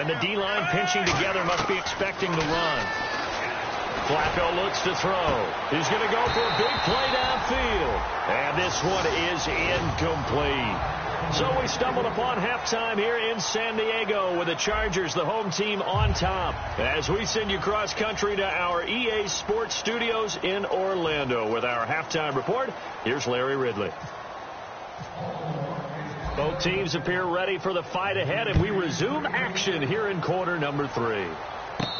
And the D-line pinching together must be expecting the run. Flacco looks to throw. He's going to go for a big play downfield. And this one is incomplete. So we stumbled upon halftime here in San Diego with the Chargers, the home team, on top. As we send you cross-country to our EA Sports Studios in Orlando with our halftime report, here's Larry Ridley. Both teams appear ready for the fight ahead, and we resume action here in quarter number 3.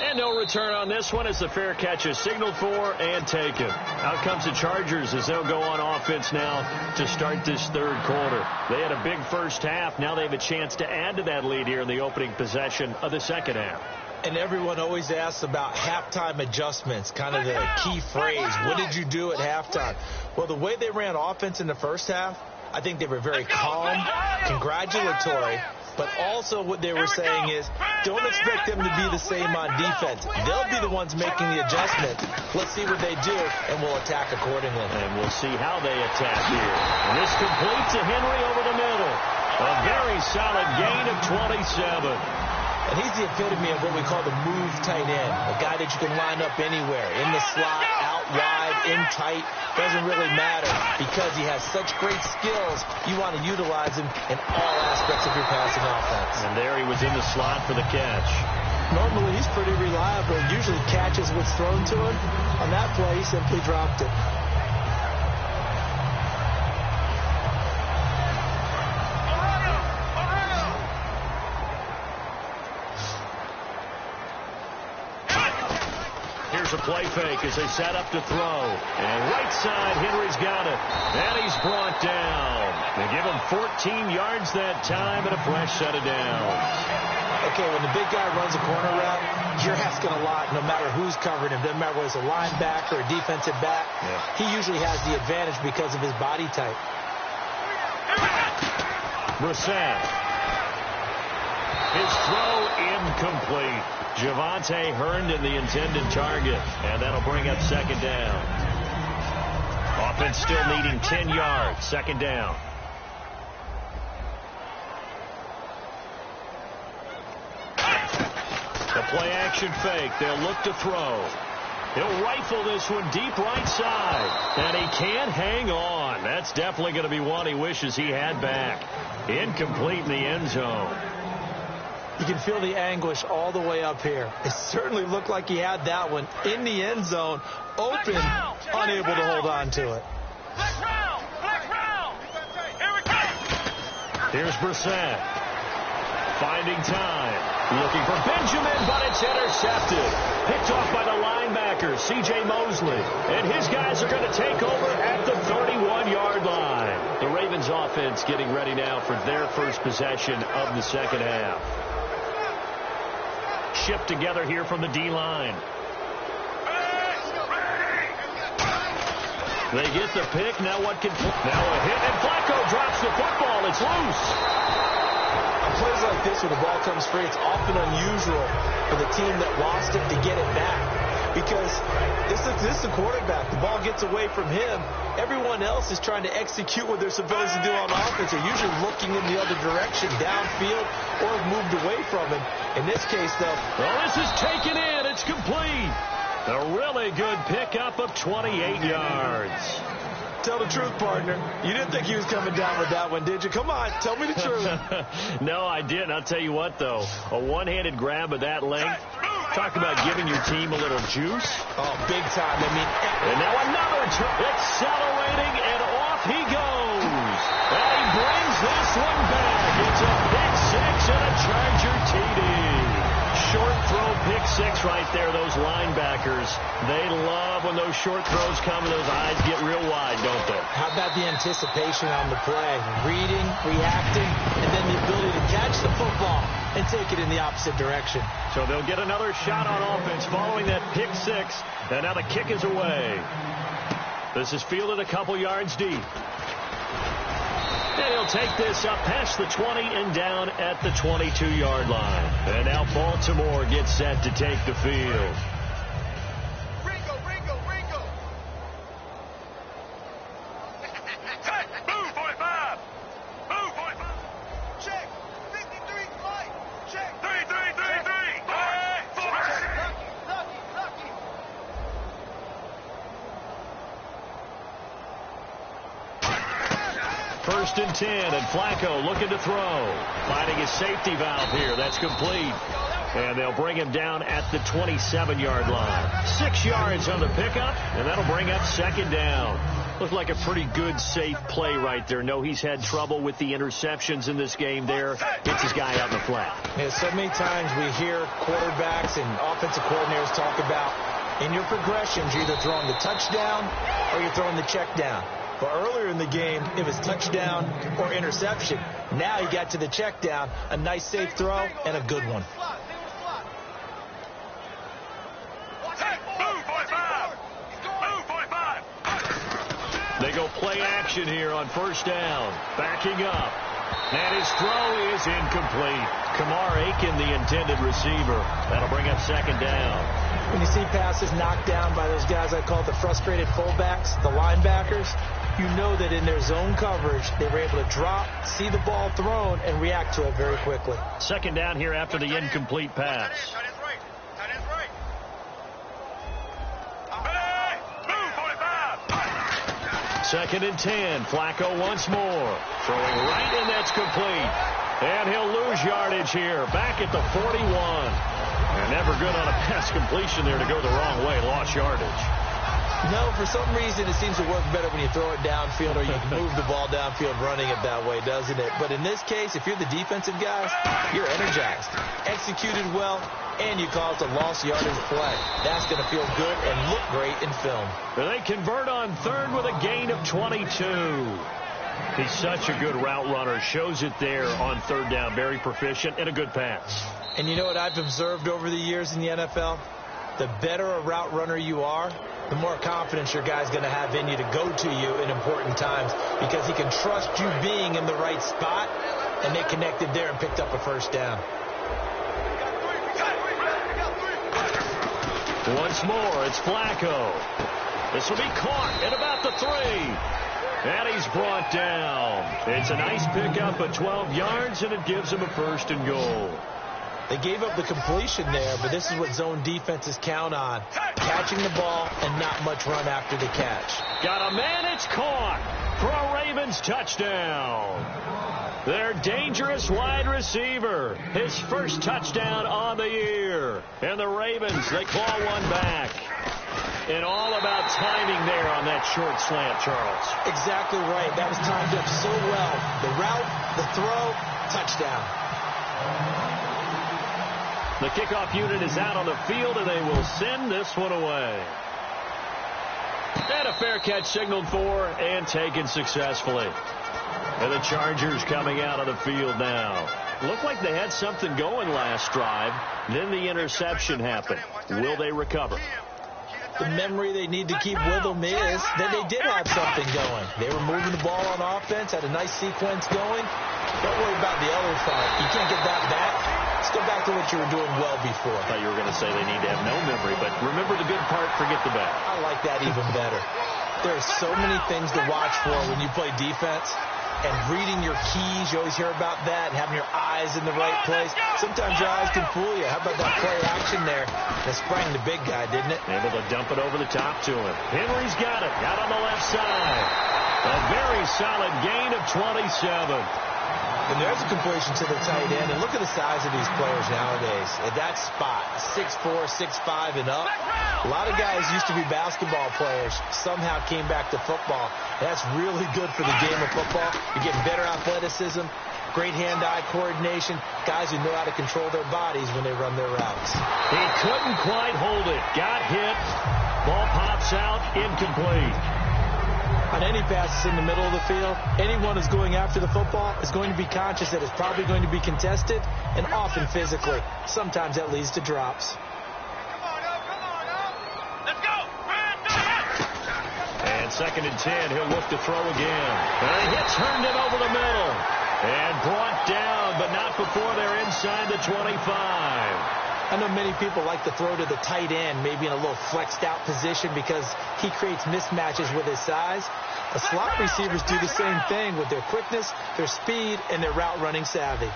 And no return on this one as the fair catch is signaled for and taken. Out comes the Chargers as they'll go on offense now to start this third quarter. They had a big first half. Now they have a chance to add to that lead here in the opening possession of the second half. And everyone always asks about halftime adjustments, kind of the key phrase. What did you do at halftime? Well, the way they ran offense in the first half, I think they were very calm, congratulatory. But also what they were saying is, don't expect them to be the same on defense. They'll be the ones making the adjustments. Let's see what they do, and we'll attack accordingly. And we'll see how they attack here. And this completes to Henry over the middle. A very solid gain of 27. And he's the epitome of what we call the move tight end, a guy that you can line up anywhere, in the slot, out wide, in tight. Doesn't really matter because he has such great skills. You want to utilize him in all aspects of your passing offense. And there he was in the slot for the catch. Normally he's pretty reliable. Usually catches what's thrown to him. On that play, he simply dropped it. A play fake as they set up to throw. And right side, Henry's got it. And he's brought down. They give him 14 yards that time and a fresh set of downs. Okay, when the big guy runs a corner route, you're asking a lot no matter who's covering him. Doesn't matter whether it's a linebacker or a defensive back. Yeah. He usually has the advantage because of his body type. Brissett. His throw incomplete. Javonte Hearn in the intended target, and that'll bring up second down. Offense still needing 10 yards, second down. The play action fake, they'll look to throw. He'll rifle this one deep right side, and he can't hang on. That's definitely going to be one he wishes he had back. Incomplete in the end zone. You can feel the anguish all the way up here. It certainly looked like he had that one in the end zone, open, unable to hold on to it. Here's Brissett. Finding time. Looking for Benjamin, but it's intercepted. Picked off by the linebacker, C.J. Mosley. And his guys are going to take over at the 31-yard line. The Ravens offense getting ready now for their first possession of the second half. Shift together here from the D-line. They get the pick. Now what can... Now a hit, and Flacco drops the football. It's loose. On plays like this, when the ball comes free, it's often unusual for the team that lost it to get it back. Because this is the quarterback. The ball gets away from him. Everyone else is trying to execute what they're supposed to do on offense. They're usually looking in the other direction, downfield, or have moved away from him. In this case, though... Well, this is taken in. It's complete. A really good pickup of 28 yards. Tell the truth, partner. You didn't think he was coming down with that one, did you? Come on, tell me the truth. No, I didn't. I'll tell you what, though. A one-handed grab of that length. Talk about giving your team a little juice. Oh, big time. I mean... And now another accelerating, and off he goes. And he brings this one back. It's a pick six and a Charger TD. Short throw pick six right there. Those linebackers, they love when those short throws come and those eyes get real wide, don't they? How about the anticipation on the play? Reading, reacting, and then the ability to catch the football and take it in the opposite direction. So they'll get another shot on offense following that pick six, and now the kick is away. This is fielded a couple yards deep. And he'll take this up past the 20 and down at the 22-yard line. And now Baltimore gets set to take the field. Ringo. Hey, move, 45. Move, 45. Check. 53, fight. Check. 3. 1st and 10, and Flacco looking to throw. Finding his safety valve here. That's complete. And they'll bring him down at the 27-yard line. 6 yards on the pickup, and that'll bring up 2nd down. Looked like a pretty good, safe play right there. No, he's had trouble with the interceptions in this game there. Gets his guy out in the flat. Yeah, so many times we hear quarterbacks and offensive coordinators talk about in your progressions, you're either throwing the touchdown or you're throwing the check down. But earlier in the game, it was touchdown or interception. Now you got to the check down, a nice safe throw, and a good one. They go play action here on 1st down. Backing up. And his throw is incomplete. Kamar Aiken, the intended receiver. That'll bring up 2nd down. When you see passes knocked down by those guys I call the frustrated fullbacks, the linebackers, you know that in their zone coverage, they were able to drop, see the ball thrown, and react to it very quickly. 2nd down here after the incomplete pass. 2nd and 10. Flacco once more. Throwing right, and that's complete. And he'll lose yardage here. Back at the 41. And never good on a pass completion there to go the wrong way. Lost yardage. No, for some reason it seems to work better when you throw it downfield or you can move the ball downfield running it that way, doesn't it? But in this case, if you're the defensive guys, you're energized, executed well, and you caused a lost yardage play. That's going to feel good and look great in film. They convert on 3rd with a gain of 22. He's such a good route runner. Shows it there on 3rd down. Very proficient and a good pass. And you know what I've observed over the years in the NFL? The better a route runner you are, the more confidence your guy's going to have in you to go to you in important times because he can trust you being in the right spot, and they connected there and picked up a 1st down. Once more, it's Flacco. This will be caught at about the 3. And he's brought down. It's a nice pickup of 12 yards, and it gives him a 1st and goal. They gave up the completion there, but this is what zone defenses count on. Catching the ball and not much run after the catch. Got a man, it's caught for a Ravens touchdown. Their dangerous wide receiver. His 1st touchdown on the year. And the Ravens, they claw one back. And all about timing there on that short slant, Charles. Exactly right. That was timed up so well. The route, the throw, touchdown. The kickoff unit is out on the field, and they will send this one away. And a fair catch signaled for and taken successfully. And the Chargers coming out on the field now. Looked like they had something going last drive. Then the interception happened. Will they recover? The memory they need to keep with them is that they did have something going. They were moving the ball on offense, had a nice sequence going. Don't worry about the other part. You can't get that back. Let's go back to what you were doing well before. I thought you were going to say they need to have no memory, but remember the good part, forget the bad. I like that even better. There are so many things to watch for when you play defense. And reading your keys, you always hear about that, and having your eyes in the right place. Sometimes your eyes can fool you. How about that play action there that sprang the big guy, didn't it? Able to dump it over the top to him. Henry's got it, out on the left side. A very solid gain of 27. And there's a completion to the tight end. And look at the size of these players nowadays. At that spot, 6'4", 6'5", and up. A lot of guys used to be basketball players. Somehow came back to football. And that's really good for the game of football. You're getting better athleticism, great hand-eye coordination, guys who know how to control their bodies when they run their routes. He couldn't quite hold it. Got hit. Ball pops out, incomplete. On any passes in the middle of the field, anyone who's going after the football is going to be conscious that it's probably going to be contested and often physically. Sometimes that leads to drops. And 2nd and 10, he'll look to throw again. And he turned it over the middle. And brought down, but not before they're inside the 25. I know many people like to throw to the tight end, maybe in a little flexed out position because he creates mismatches with his size. The slot receivers do the same thing with their quickness, their speed, and their route running savvy.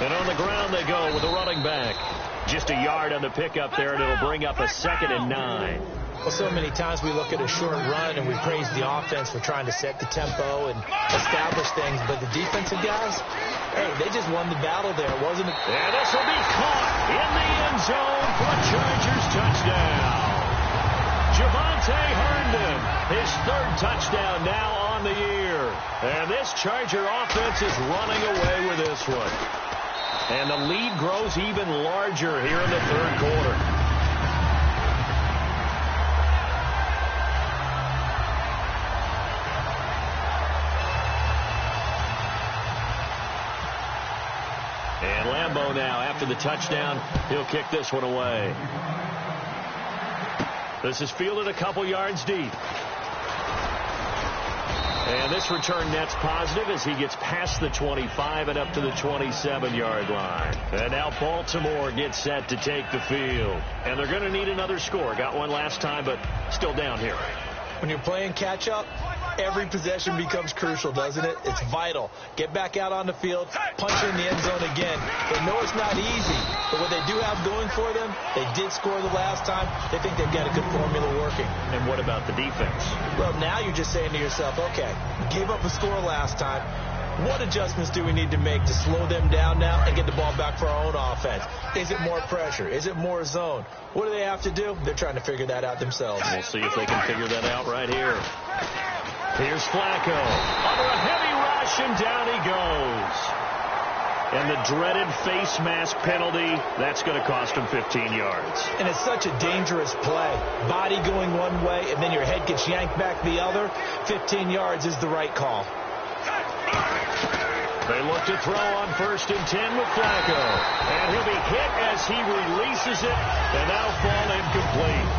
And on the ground they go with a running back. Just a yard on the pickup there, and it'll bring up a 2nd and 9. Well, so many times we look at a short run and we praise the offense for trying to set the tempo and establish things, but the defensive guys, hey, they just won the battle there, wasn't it? And this will be caught in the end zone for a Chargers touchdown. Javonte Herndon, his third touchdown now on the year. And this Charger offense is running away with this one. And the lead grows even larger here in the third quarter. And Lambeau now, after the touchdown, he'll kick this one away. This is fielded a couple yards deep. And this return net's positive as he gets past the 25 and up to the 27-yard line. And now Baltimore gets set to take the field. And they're going to need another score. Got one last time, but still down here. When you're playing catch-up, every possession becomes crucial, doesn't it? It's vital. Get back out on the field, punch in the end zone again. They know it's not easy, but what they do have going for them, they did score the last time. They think they've got a good formula working. And what about the defense? Well, now you're just saying to yourself, okay, gave up a score last time. What adjustments do we need to make to slow them down now and get the ball back for our own offense? Is it more pressure? Is it more zone? What do they have to do? They're trying to figure that out themselves. We'll see if they can figure that out right here. Here's Flacco. Under a heavy rush, and down he goes. And the dreaded face mask penalty, that's going to cost him 15 yards. And it's such a dangerous play. Body going one way, and then your head gets yanked back the other. 15 yards is the right call. They look to throw on 1st and 10 with Flacco. And he'll be hit as he releases it, and that'll fall incomplete.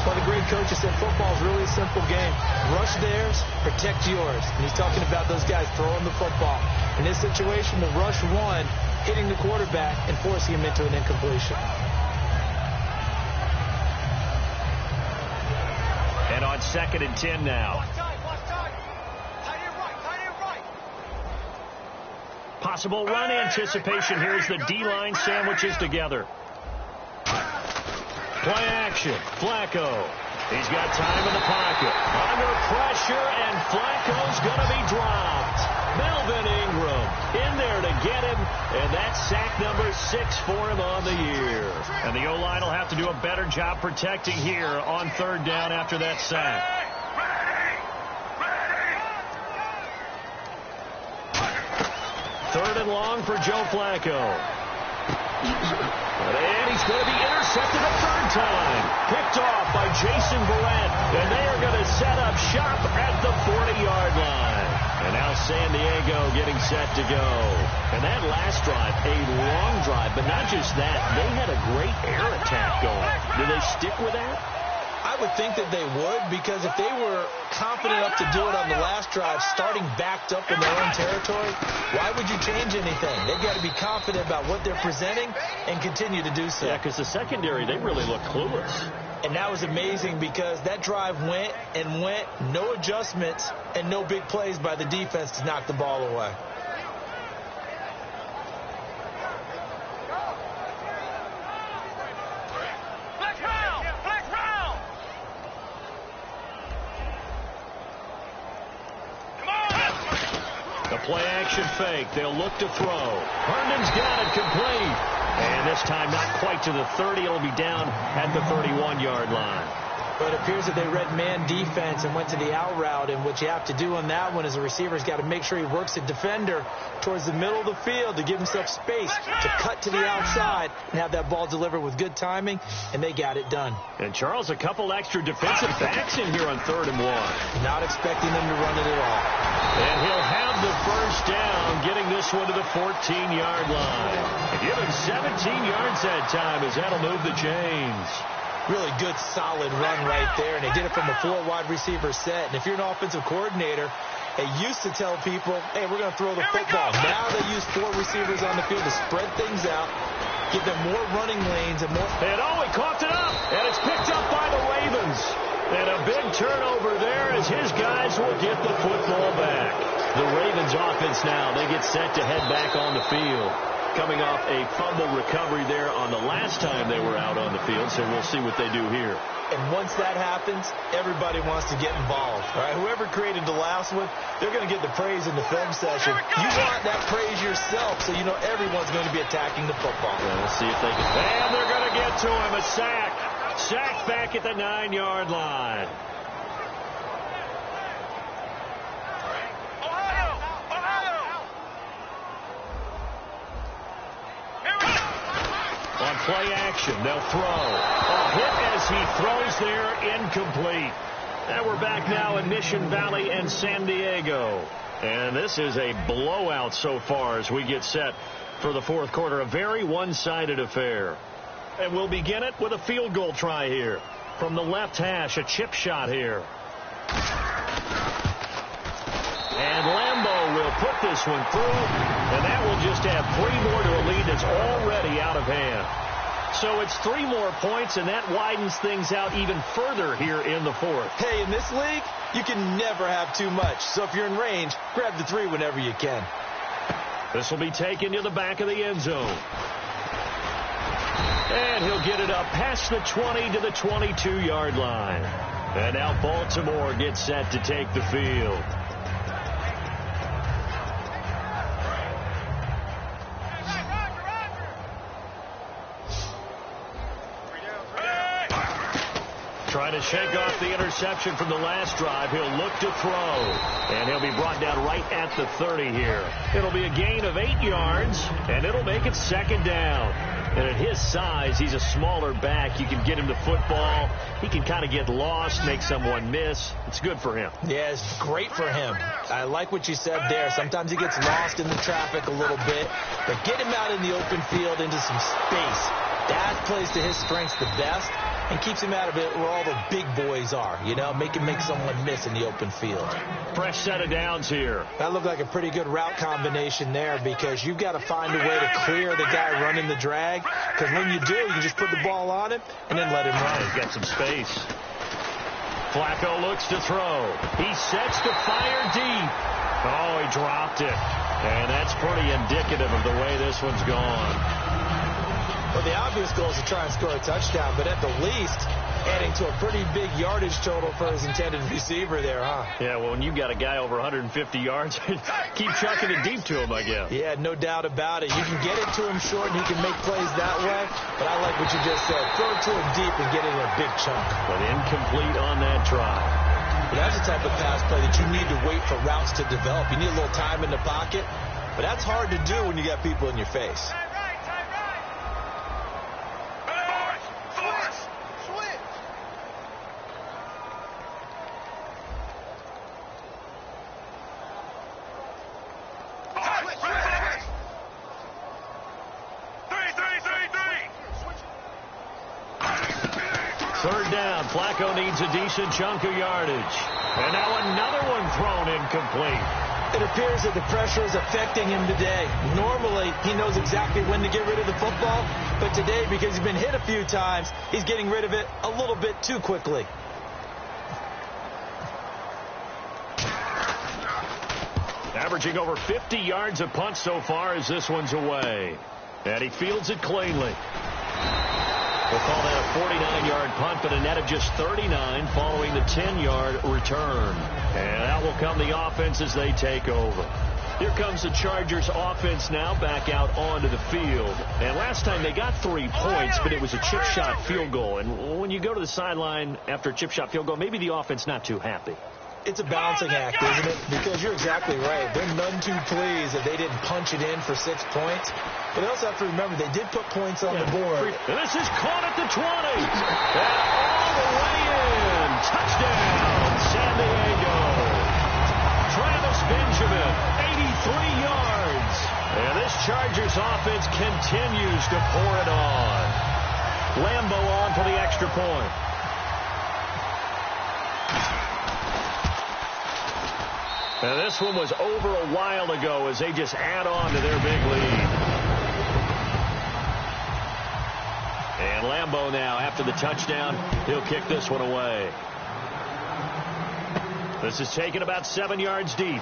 Well, the great coach has said football is really a simple game. Rush theirs, protect yours. And he's talking about those guys throwing the football. In this situation, the rush one, hitting the quarterback and forcing him into an incompletion. And on 2nd and 10 now. Possible run anticipation here as the D-line sandwiches together. Play action. Flacco. He's got time in the pocket. Under pressure, and Flacco's going to be dropped. Melvin Ingram in there to get him, and that's sack number 6 for him on the year. And the O-line will have to do a better job protecting here on 3rd down after that sack. Third and long for Joe Flacco. And he's going to be intercepted a 3rd time. Picked off by Jason Verrett. And they are going to set up shop at the 40-yard line. And now San Diego getting set to go. And that last drive, a long drive, but not just that. They had a great air attack going. Do they stick with that? I would think that they would, because if they were confident enough to do it on the last drive, starting backed up in their own territory, why would you change anything? They've got to be confident about what they're presenting and continue to do so. Yeah, because the secondary, they really look clueless. And that was amazing because that drive went and went, no adjustments and no big plays by the defense to knock the ball away. Play action fake. They'll look to throw. Herndon's got it complete. And this time not quite to the 30. It'll be down at the 31-yard line. But it appears that they read man defense and went to the out route. And what you have to do on that one is a receiver's got to make sure he works a defender towards the middle of the field to give himself space to cut to the outside and have that ball delivered with good timing. And they got it done. And Charles, a couple extra defensive backs in here on 3rd and 1. Not expecting them to run it at all. And he'll have the 1st down, getting this one to the 14-yard line. And give him 17 yards that time as that'll move the chains. Really good, solid run right there, and they did it from a 4-wide receiver set. And if you're an offensive coordinator, they used to tell people, hey, we're going to throw the football. Now they use 4 receivers on the field to spread things out, give them more running lanes and more. And he coughed it up, and it's picked up by the Ravens. And a big turnover there as his guys will get the football back. The Ravens offense now, they get set to head back on the field. coming off a fumble recovery there on the last time they were out on the field, so we'll see what they do here. And once that happens, everybody wants to get involved. All right? Whoever created the last one, they're going to get the praise in the film session. You want that praise yourself, so you know everyone's going to be attacking the football. Well, we'll see if they can. And they're going to get to him. A sack. Sack back at the 9-yard line. On play action, they'll throw. A hit as he throws there, incomplete. And we're back now in Mission Valley and San Diego. And this is a blowout so far as we get set for the fourth quarter. A very one-sided affair. And we'll begin it with a field goal try here. From the left hash, a chip shot here. And Lambeau will put this one through, and that will just add 3 more to a lead that's already out of hand. So it's 3 more points, and that widens things out even further here in the fourth. Hey, in this league, you can never have too much. So if you're in range, grab the 3 whenever you can. This will be taken to the back of the end zone. And he'll get it up past the 20 to the 22-yard line. And now Baltimore gets set to take the field. Trying to shake off the interception from the last drive. He'll look to throw. And he'll be brought down right at the 30 here. It'll be a gain of 8 yards, and it'll make it second down. And at his size, he's a smaller back. You can get him to football. He can kind of get lost, make someone miss. It's good for him. Yeah, it's great for him. I like what you said there. Sometimes he gets lost in the traffic a little bit. But get him out in the open field into some space. That plays to his strengths the best and keeps him out of it where all the big boys are. You know, make someone miss in the open field. Fresh set of downs here. That looked like a pretty good route combination there because you've got to find a way to clear the guy running the drag. Because when you do, you can just put the ball on him and then let him run. He's got some space. Flacco looks to throw. He sets to fire deep. Oh, he dropped it. And that's pretty indicative of the way this one's gone. Well, the obvious goal is to try and score a touchdown, but at the least, adding to a pretty big yardage total for his intended receiver there, huh? Yeah, well, when you've got a guy over 150 yards, keep chucking it deep to him, I guess. Yeah, no doubt about it. You can get it to him short, and he can make plays that way, but I like what you just said. Throw it to him deep and get it in a big chunk. But incomplete on that try. But that's the type of pass play that you need to wait for routes to develop. You need a little time in the pocket, but that's hard to do when you got people in your face. Third down. Flacco needs a decent chunk of yardage. And now another one thrown incomplete. It appears that the pressure is affecting him today. Normally, he knows exactly when to get rid of the football. But today, because he's been hit a few times, he's getting rid of it a little bit too quickly. Averaging over 50 yards a punt so far as this one's away. And he fields it cleanly. We'll call that a 49-yard punt, but a net of just 39 following the 10-yard return. And out will come the offense as they take over. Here comes the Chargers offense now back out onto the field. And last time they got 3 points, but it was a chip shot field goal. And when you go to the sideline after a chip shot field goal, maybe the offense not too happy. It's a balancing act, isn't it? Because you're exactly right. They're none too pleased that they didn't punch it in for 6 points. But they also have to remember they did put points on the board. And this is caught at the 20. And all the way in. Touchdown, San Diego. Travis Benjamin, 83 yards. And this Chargers offense continues to pour it on. Lambeau on for the extra point. And this one was over a while ago as they just add on to their big lead. And Lambeau now, after the touchdown, he'll kick this one away. This is taken about 7 yards deep.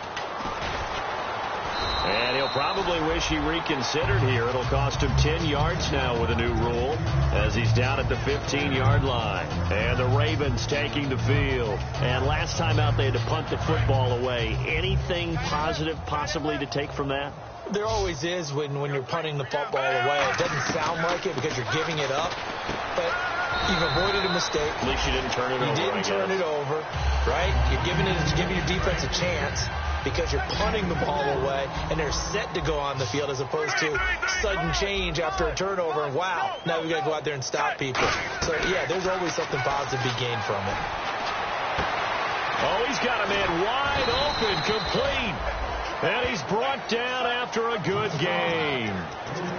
And he'll probably wish he reconsidered here. It'll cost him 10 yards now with a new rule as he's down at the 15-yard line. And the Ravens taking the field. And last time out, they had to punt the football away. Anything positive possibly to take from that? There always is when you're punting the football away. It doesn't sound like it because you're giving it up, but you've avoided a mistake. At least you didn't turn it over. You didn't turn it over, right? You're giving your defense a chance because you're punting the ball away, and they're set to go on the field as opposed to sudden change after a turnover, and wow, now we've got to go out there and stop people. So, yeah, there's always something positive to be gained from it. Oh, he's got a man wide open, complete. And he's brought down after a good game.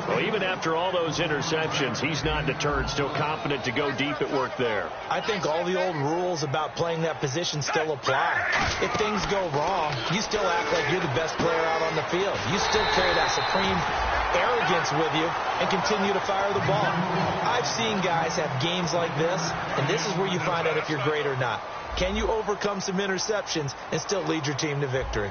Well, even after all those interceptions, he's not deterred, still confident to go deep at work there. I think all the old rules about playing that position still apply. If things go wrong, you still act like you're the best player out on the field. You still carry that supreme arrogance with you and continue to fire the ball. I've seen guys have games like this, and this is where you find out if you're great or not. Can you overcome some interceptions and still lead your team to victory?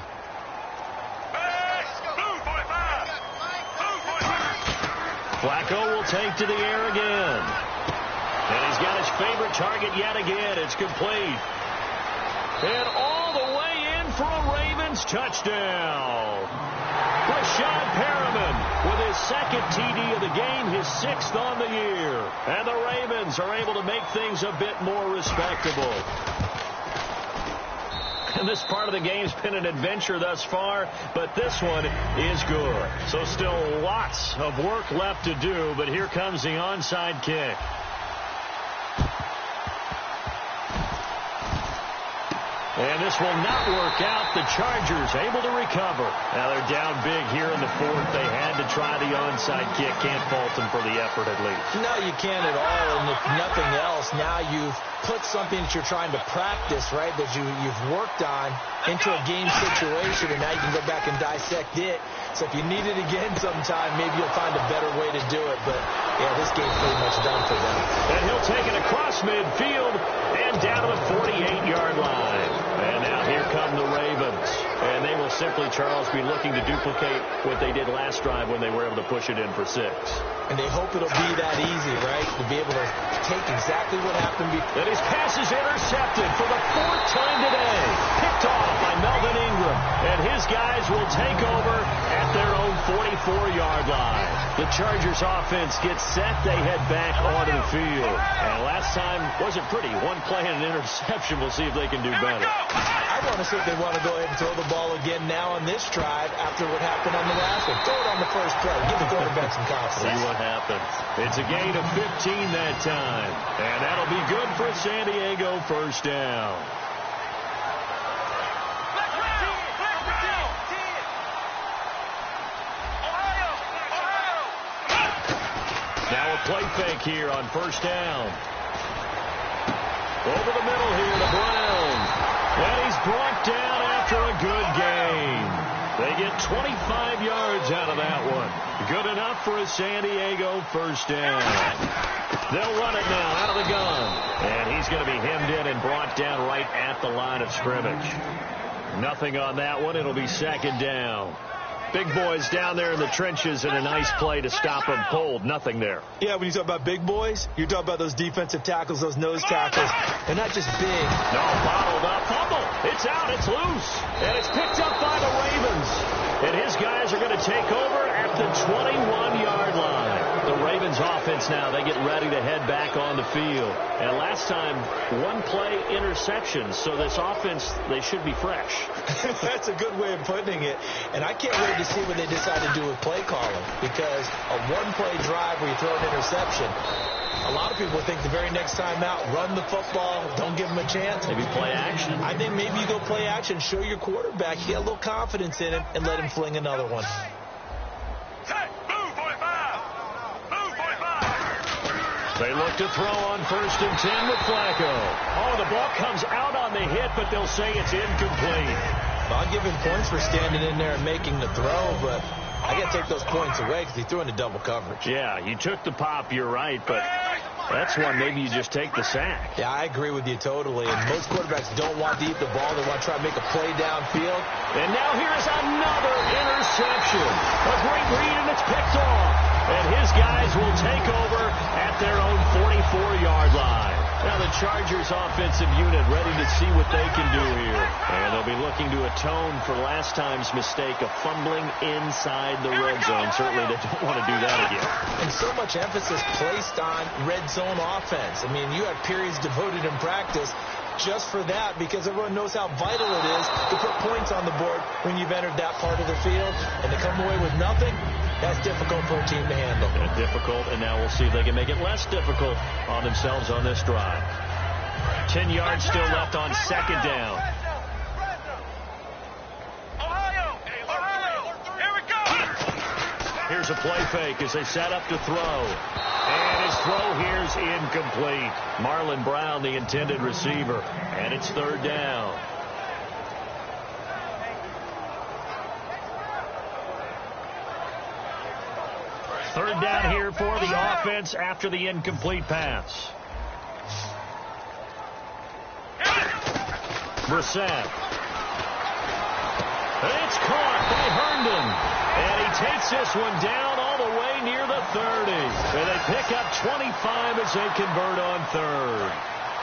Flacco will take to the air again. And he's got his favorite target yet again. It's complete. And all the way in for a Ravens touchdown. Rashad Perriman with his second TD of the game, his 6th on the year. And the Ravens are able to make things a bit more respectable. And this part of the game's been an adventure thus far, but this one is good. So still lots of work left to do, but here comes the onside kick. And this will not work out. The Chargers able to recover. Now they're down big here in the 4th. They had to try the onside kick. Can't fault them for the effort at least. No, you can't at all. And if nothing else, now you've put something that you're trying to practice, right, that you've worked on into a game situation, and now you can go back and dissect it. So if you need it again sometime, maybe you'll find a better way to do it. But, yeah, this game's pretty much done for them. And he'll take it across midfield and down to the 48-yard line. And now here come the Ravens. And they will simply, Charles, be looking to duplicate what they did last drive when they were able to push it in for 6. And they hope it'll be that easy, right, to be able to take exactly what happened before. And his pass is intercepted for the 4th time today. Picked off by Melvin Ingram. And his guys will take over at their own 44-yard line. The Chargers offense gets set. They head back onto the field. And last time wasn't pretty. One play and an interception. We'll see if they can do better. I want to see if they want to go ahead and throw the ball again now on this drive after what happened on the last one. Throw it on the first play. Give the quarterback some confidence. See what happens. It's a gain of 15 that time. And that'll be good for San Diego, first down. Now a play fake here on first down. Over the middle here to Brown. And he's brought down after a good game. They get 25 yards out of that one. Good enough for a San Diego first down. They'll run it now out of the gun. And he's going to be hemmed in and brought down right at the line of scrimmage. Nothing on that one. It'll be second down. Big boys down there in the trenches and a nice play to stop them cold. Nothing there. Yeah, when you talk about big boys, you're talking about those defensive tackles, those nose tackles. They're not just big. No, bottled up. Fumble. It's out. It's loose. And it's picked up by the Ravens. And his guys are going to take over at the 21-yard line. The Ravens offense now, they get ready to head back on the field. And last time, one play interception. So this offense, they should be fresh. That's a good way of putting it. And I can't wait to see what they decide to do with play calling. Because a one-play drive where you throw an interception, a lot of people think the very next time out, run the football, don't give them a chance. Maybe play action. I think maybe you go play action, show your quarterback, get a little confidence in him, and let him fling another one. They look to throw on 1st and 10 with Flacco. Oh, the ball comes out on the hit, but they'll say it's incomplete. Well, I'll give him points for standing in there and making the throw, but I got to take those points away because he threw into double coverage. Yeah, you took the pop, you're right, but That's one maybe you just take the sack. Yeah, I agree with you totally. And most quarterbacks don't want to eat the ball. They want to try to make a play downfield. And now here's another interception. A great read, and it's picked off. And his guys will take over at their own 44-yard line. Now the Chargers offensive unit ready to see what they can do here. And they'll be looking to atone for last time's mistake of fumbling inside the red zone. Certainly they don't want to do that again. And so much emphasis placed on red zone offense. I mean, you have periods devoted in practice just for that, because everyone knows how vital it is to put points on the board when you've entered that part of the field. And to come away with nothing, that's difficult for a team to handle. And difficult, and now we'll see if they can make it less difficult on themselves on this drive. 10 yards still left on second down. Here's a play fake as they set up to throw. And his throw here's incomplete. Marlon Brown, the intended receiver. And it's third down. Third down here for the offense after the incomplete pass. Brissett. It's caught by Herndon. And he takes this one down all the way near the 30. And they pick up 25 as they convert on third.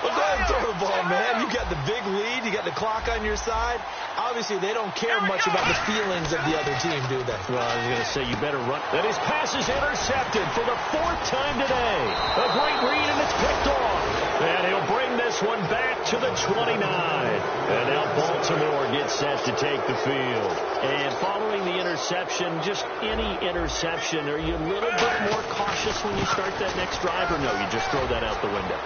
Well, go ahead and throw the ball, man. You got the big lead. You got the clock on your side. Obviously, they don't care much about the feelings of the other team, do they? Well, I was going to say, you better run. And his pass is intercepted for the fourth time today. A great read, and it's picked off. And he'll bring this one back to the 29. And now Baltimore gets set to take the field. And following the interception, just any interception, are you a little bit more cautious when you start that next drive, or no, you just throw that out the window?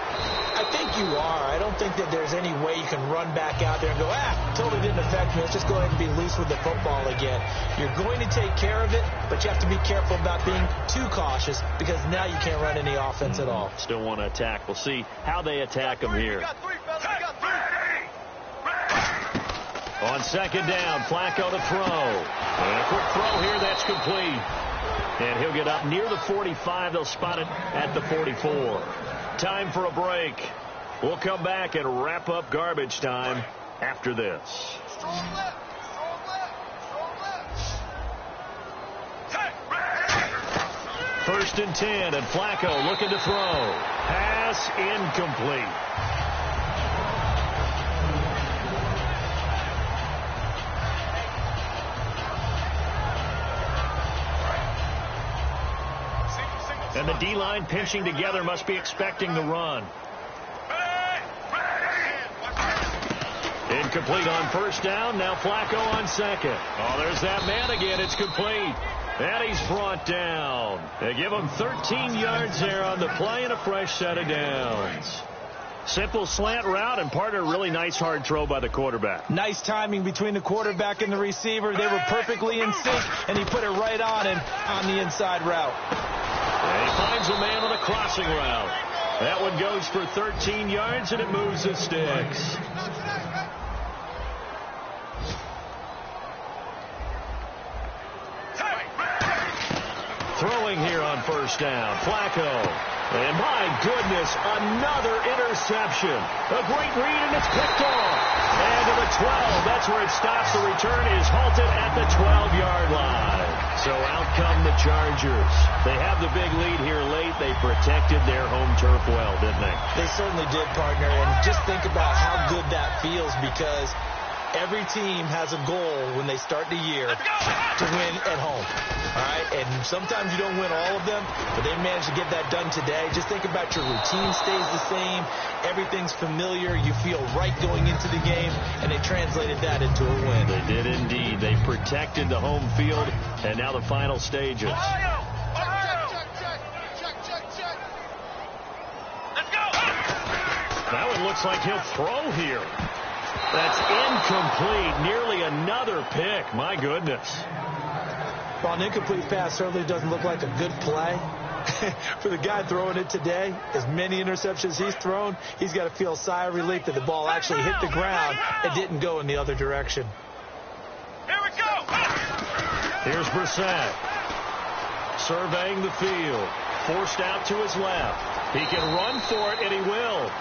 I think you are. I don't think that there's any way you can run back out there and go, totally didn't affect me. Let's just go ahead and be loose with the football again. You're going to take care of it, but you have to be careful about being too cautious, because now you can't run any offense at all. Still want to attack. We'll see how they attack them here. On second down, Flacco to throw. And a quick throw here, that's complete. And he'll get up near the 45. They'll spot it at the 44. Time for a break. We'll come back and wrap up garbage time after this. First and 10, and Flacco looking to throw. Pass incomplete. And the D-line pinching together, must be expecting the run. Incomplete on first down. Now Flacco on second. Oh, there's that man again. It's complete. And he's brought down. They give him 13 yards there on the play and a fresh set of downs. Simple slant route, and part of a really nice hard throw by the quarterback. Nice timing between the quarterback and the receiver. They were perfectly in sync, and he put it right on him on the inside route. And he finds a man on a crossing route. That one goes for 13 yards, and it moves the sticks. Throwing here on first down, Flacco. And my goodness, another interception. A great read, and it's picked off. And to the 12, that's where it stops. The return is halted at the 12-yard line. So out come the Chargers. They have the big lead here late. They protected their home turf well, didn't they? They certainly did, partner. And just think about how good that feels, because every team has a goal when they start the year to win at home. All right, and sometimes you don't win all of them, but they managed to get that done today. Just think about your routine stays the same. Everything's familiar. You feel right going into the game, and they translated that into a win. They did indeed. They protected the home field, and now the final stages. That one looks like he'll throw here. That's incomplete. Nearly another pick. My goodness. Well, an incomplete pass certainly doesn't look like a good play. For the guy throwing it today, as many interceptions he's thrown, he's got to feel a sigh of relief that the ball actually hit the ground and didn't go in the other direction. Here we go. Here's Brissett. surveying the field. Forced out to his left. He can run for it, and he will.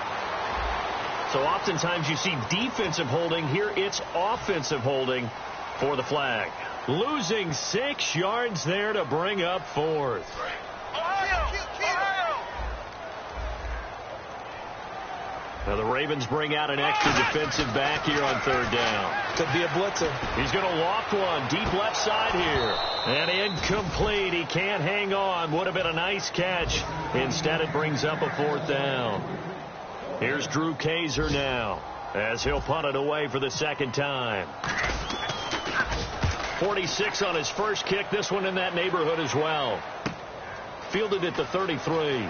So oftentimes you see defensive holding. Here it's offensive holding for the flag. Losing 6 yards there to bring up 4th. Now the Ravens bring out an extra defensive back here on 3rd down. Could be a blitzer. He's going to loft one deep left side here. And incomplete. He can't hang on. Would have been a nice catch. Instead it brings up a 4th down. Here's Drew Kaiser now as he'll punt it away for the 2nd time. 46 on his first kick. This one in that neighborhood as well. Fielded at the 33.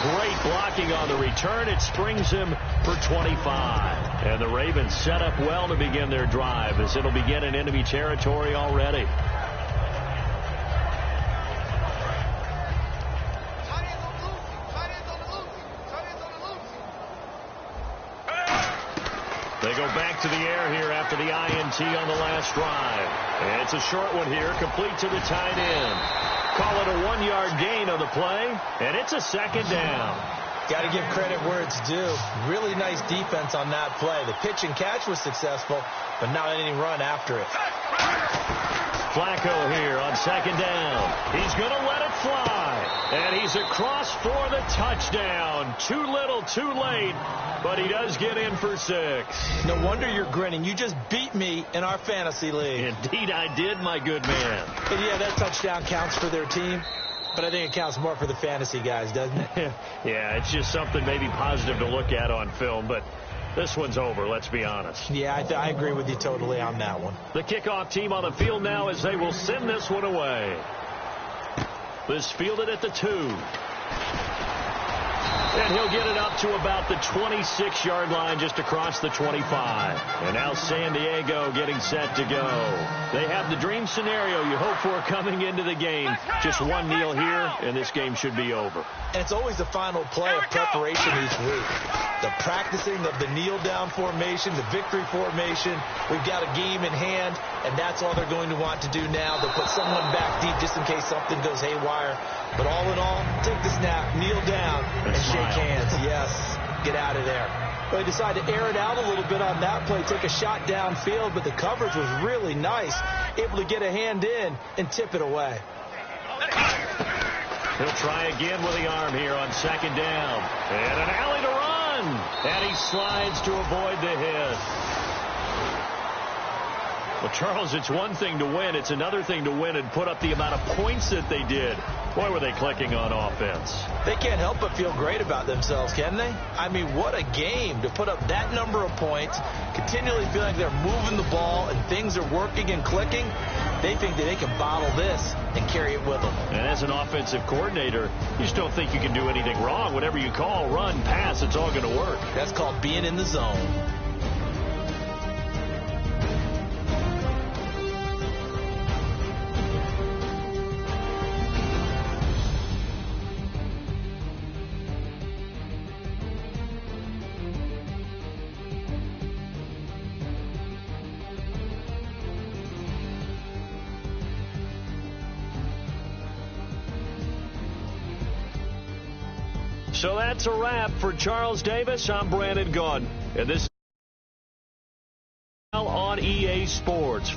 Great blocking on the return. It springs him for 25. And the Ravens set up well to begin their drive as it'll begin in enemy territory already. They go back to the air here after the INT on the last drive. And it's a short one here, complete to the tight end. Call it a 1-yard gain on the play, and it's a 2nd down. Got to give credit where it's due. Really nice defense on that play. The pitch and catch was successful, but not any run after it. Flacco here on 2nd down. He's going to let it fly, and he's across for the touchdown. Too little, too late, but he does get in for 6. No wonder you're grinning. You just beat me in our fantasy league. Indeed I did, my good man. And yeah, that touchdown counts for their team, but I think it counts more for the fantasy guys, doesn't it? Yeah, it's just something maybe positive to look at on film, but this one's over, let's be honest. Yeah, I agree with you totally on that one. The kickoff team on the field now as they will send this one away. This fielded at the 2. And he'll get it up to about the 26-yard line just across the 25. And now San Diego getting set to go. They have the dream scenario you hope for coming into the game. Just one kneel here, and this game should be over. And it's always the final play of preparation each week. The practicing of the kneel-down formation, the victory formation. We've got a game in hand, and that's all they're going to want to do now. They'll put someone back deep just in case something goes haywire. But all in all, take the snap, kneel down, and shake hands. Yes, get out of there. Well, they decided to air it out a little bit on that play, take a shot downfield, but the coverage was really nice, able to get a hand in and tip it away. He'll try again with the arm here on 2nd down. And an alley to run. And he slides to avoid the hit. Well, Charles, it's one thing to win. It's another thing to win and put up the amount of points that they did. Boy, were they clicking on offense. They can't help but feel great about themselves, can they? I mean, what a game to put up that number of points, continually feel like they're moving the ball and things are working and clicking. They think that they can bottle this and carry it with them. And as an offensive coordinator, you just don't think you can do anything wrong. Whatever you call, run, pass, it's all going to work. That's called being in the zone. So that's a wrap for Charles Davis. I'm Brandon Gaudin. And this is on EA Sports.